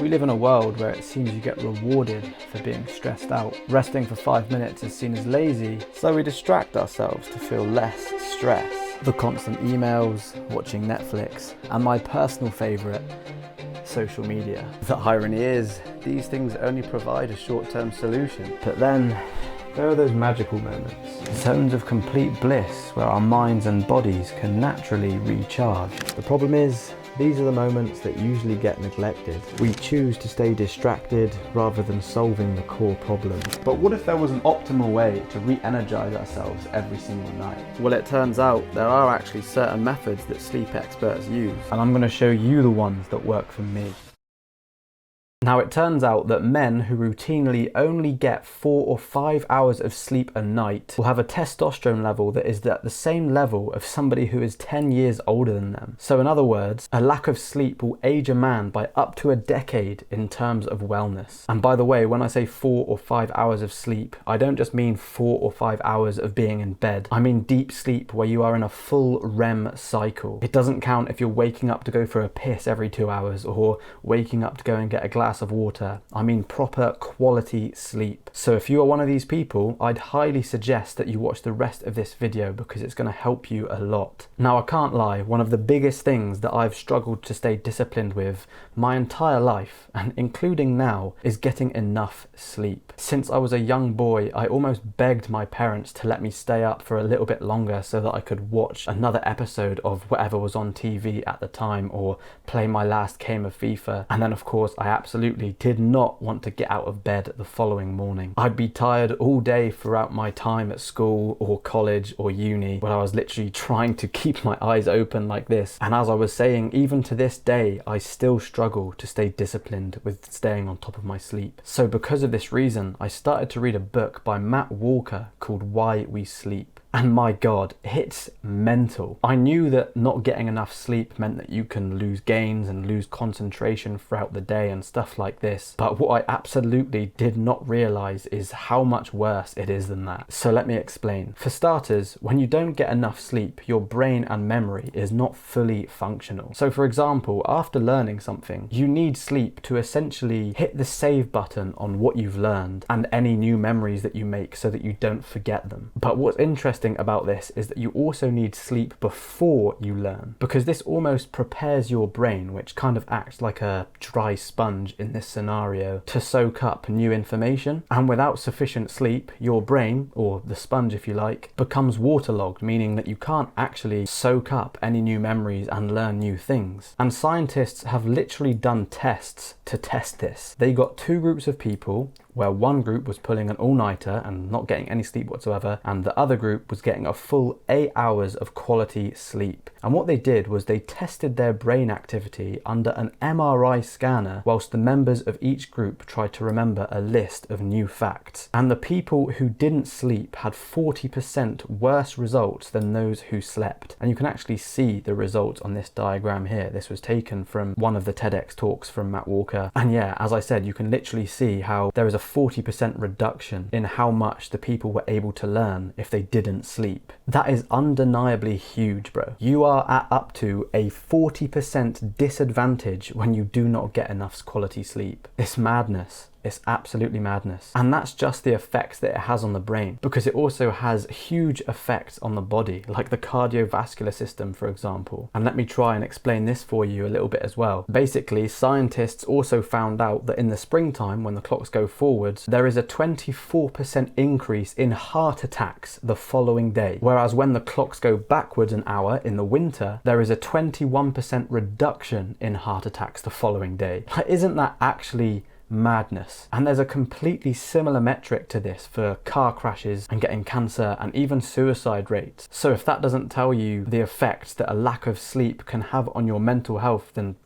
We live in a world where it seems you get rewarded for being stressed out. Resting for 5 minutes is seen as lazy, so we distract ourselves to feel less stress. The constant emails, watching Netflix, and my personal favourite, social media. The irony is, these things only provide a short-term solution. But then, there are those magical moments, zones of complete bliss where our minds and bodies can naturally recharge. The problem is, these are the moments that usually get neglected. We choose to stay distracted rather than solving the core problem. But what if there was an optimal way to re-energize ourselves every single night? Well, it turns out there are actually certain methods that sleep experts use, and I'm going to show you the ones that work for me. Now, it turns out that men who routinely only get 4 or 5 hours of sleep a night will have a testosterone level that is at the same level of somebody who is 10 years older than them. So in other words, a lack of sleep will age a man by up to a decade in terms of wellness. And by the way, when I say 4 or 5 hours of sleep, I don't just mean 4 or 5 hours of being in bed. I mean deep sleep where you are in a full REM cycle. It doesn't count if you're waking up to go for a piss every 2 hours or waking up to go and get a glass of water. I mean proper quality sleep. So if you are one of these people, I'd highly suggest that you watch the rest of this video because it's going to help you a lot. Now, I can't lie, one of the biggest things that I've struggled to stay disciplined with my entire life, and including now, is getting enough sleep. Since I was a young boy, I almost begged my parents to let me stay up for a little bit longer so that I could watch another episode of whatever was on TV at the time or play my last game of FIFA. And then of course, I absolutely did not want to get out of bed the following morning. I'd be tired all day throughout my time at school or college or uni, where I was literally trying to keep my eyes open like this. And as I was saying, even to this day, I still struggle to stay disciplined with staying on top of my sleep. So because of this reason, I started to read a book by Matt Walker called Why We Sleep. And my God, it's mental. I knew that not getting enough sleep meant that you can lose gains and lose concentration throughout the day and stuff like this. But what I absolutely did not realize is how much worse it is than that. So let me explain. For starters, when you don't get enough sleep, your brain and memory is not fully functional. So for example, after learning something, you need sleep to essentially hit the save button on what you've learned and any new memories that you make so that you don't forget them. But what's interesting about this is that you also need sleep before you learn, because this almost prepares your brain, which kind of acts like a dry sponge in this scenario, to soak up new information. And without sufficient sleep, your brain, or the sponge if you like, becomes waterlogged, meaning that you can't actually soak up any new memories and learn new things. And scientists have literally done tests to test this. They got 2 groups of people, where one group was pulling an all-nighter and not getting any sleep whatsoever, and the other group was getting a full 8 hours of quality sleep. And what they did was they tested their brain activity under an MRI scanner, whilst the members of each group tried to remember a list of new facts. And the people who didn't sleep had 40% worse results than those who slept. And you can actually see the results on this diagram here. This was taken from one of the TEDx talks from Matt Walker. And yeah, as I said, you can literally see how there is a 40% reduction in how much the people were able to learn if they didn't sleep. That is undeniably huge, bro. You are at up to a 40% disadvantage when you do not get enough quality sleep. It's madness. It's absolutely madness. And that's just the effects that it has on the brain, because it also has huge effects on the body, like the cardiovascular system, for example. And let me try and explain this for you a little bit as well. Basically, scientists also found out that in the springtime, when the clocks go forwards, there is a 24% increase in heart attacks the following day. Whereas when the clocks go backwards an hour in the winter, there is a 21% reduction in heart attacks the following day. Isn't that actually madness? And there's a completely similar metric to this for car crashes and getting cancer and even suicide rates. So if that doesn't tell you the effects that a lack of sleep can have on your mental health, then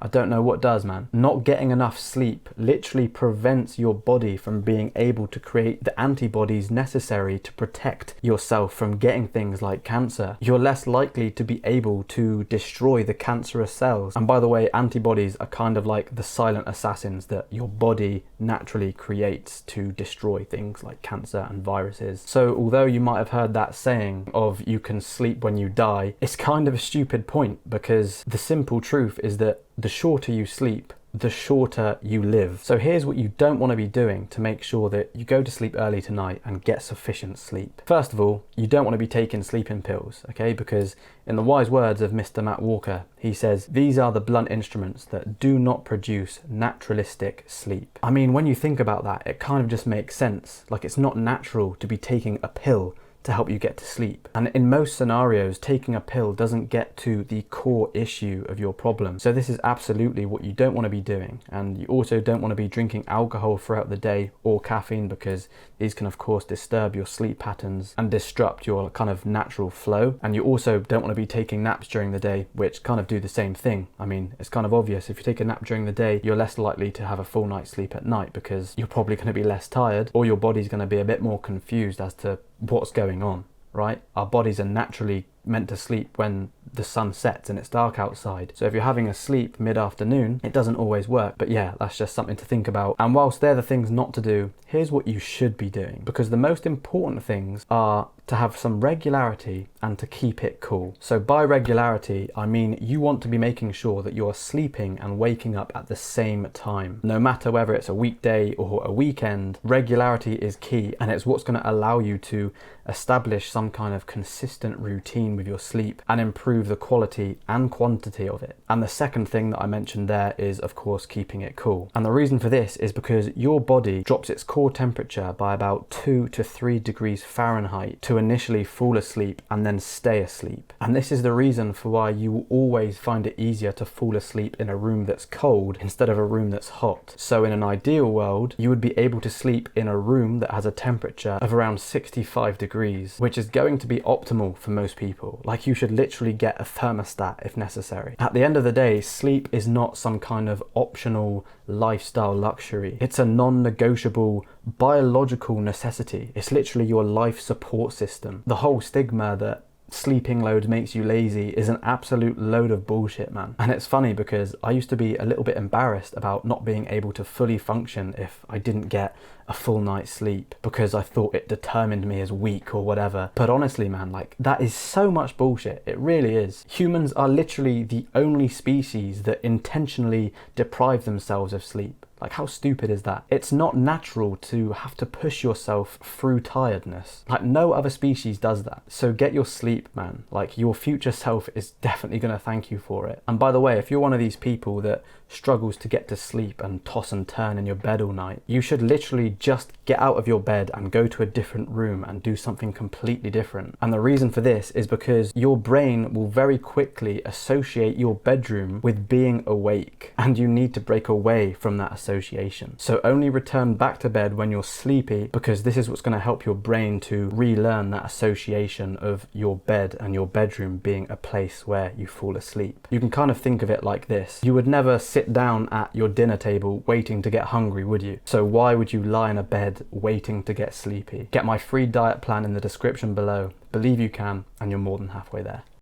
I don't know what does, man. Not getting enough sleep literally prevents your body from being able to create the antibodies necessary to protect yourself from getting things like cancer. You're less likely to be able to destroy the cancerous cells. And by the way, antibodies are kind of like the silent assassins that your body naturally creates to destroy things like cancer and viruses. So although you might have heard that saying of you can sleep when you die, it's kind of a stupid point, because the simple truth is that the shorter you sleep, the shorter you live. So here's what you don't want to be doing to make sure that you go to sleep early tonight and get sufficient sleep. First of all, you don't want to be taking sleeping pills, okay? Because in the wise words of Mr. Matt Walker, he says, these are the blunt instruments that do not produce naturalistic sleep. I mean, when you think about that, it kind of just makes sense. Like, it's not natural to be taking a pill to help you get to sleep. And in most scenarios, taking a pill doesn't get to the core issue of your problem. So this is absolutely what you don't want to be doing. And you also don't want to be drinking alcohol throughout the day or caffeine, because these can of course disturb your sleep patterns and disrupt your kind of natural flow. And you also don't want to be taking naps during the day, which kind of do the same thing. I mean, it's kind of obvious. If you take a nap during the day, you're less likely to have a full night's sleep at night, because you're probably going to be less tired, or your body's going to be a bit more confused as to what's going on, right? Our bodies are naturally meant to sleep when the sun sets and it's dark outside. So if you're having a sleep mid-afternoon, it doesn't always work. But yeah, that's just something to think about. And whilst they're the things not to do, here's what you should be doing, because the most important things are to have some regularity and to keep it cool. So by regularity, I mean you want to be making sure that you're sleeping and waking up at the same time. No matter whether it's a weekday or a weekend, regularity is key, and it's what's going to allow you to establish some kind of consistent routine with your sleep and improve the quality and quantity of it. And the second thing that I mentioned there is, of course, keeping it cool. And the reason for this is because your body drops its core temperature by about 2 to 3 degrees Fahrenheit to initially fall asleep and then stay asleep. And this is the reason for why you will always find it easier to fall asleep in a room that's cold instead of a room that's hot. So in an ideal world, you would be able to sleep in a room that has a temperature of around 65 degrees, which is going to be optimal for most people. Like, you should literally get a thermostat if necessary. At the end of the day, sleep is not some kind of optional lifestyle luxury. It's a non-negotiable biological necessity. It's literally your life support system. The whole stigma that sleeping loads makes you lazy is an absolute load of bullshit, man. And it's funny because I used to be a little bit embarrassed about not being able to fully function if I didn't get a full night's sleep, because I thought it determined me as weak or whatever. But honestly, man, like, that is so much bullshit. It really is. Humans are literally the only species that intentionally deprive themselves of sleep. Like, how stupid is that? It's not natural to have to push yourself through tiredness. Like, no other species does that. So get your sleep, man. Like, your future self is definitely going to thank you for it. And by the way, if you're one of these people that struggles to get to sleep and toss and turn in your bed all night, you should literally just get out of your bed and go to a different room and do something completely different. And the reason for this is because your brain will very quickly associate your bedroom with being awake, and you need to break away from that association. So only return back to bed when you're sleepy, because this is what's going to help your brain to relearn that association of your bed and your bedroom being a place where you fall asleep. You can kind of think of it like this. You would never sit down at your dinner table waiting to get hungry, would you? So why would you lie in a bed waiting to get sleepy? Get my free diet plan in the description below. Believe you can, and you're more than halfway there.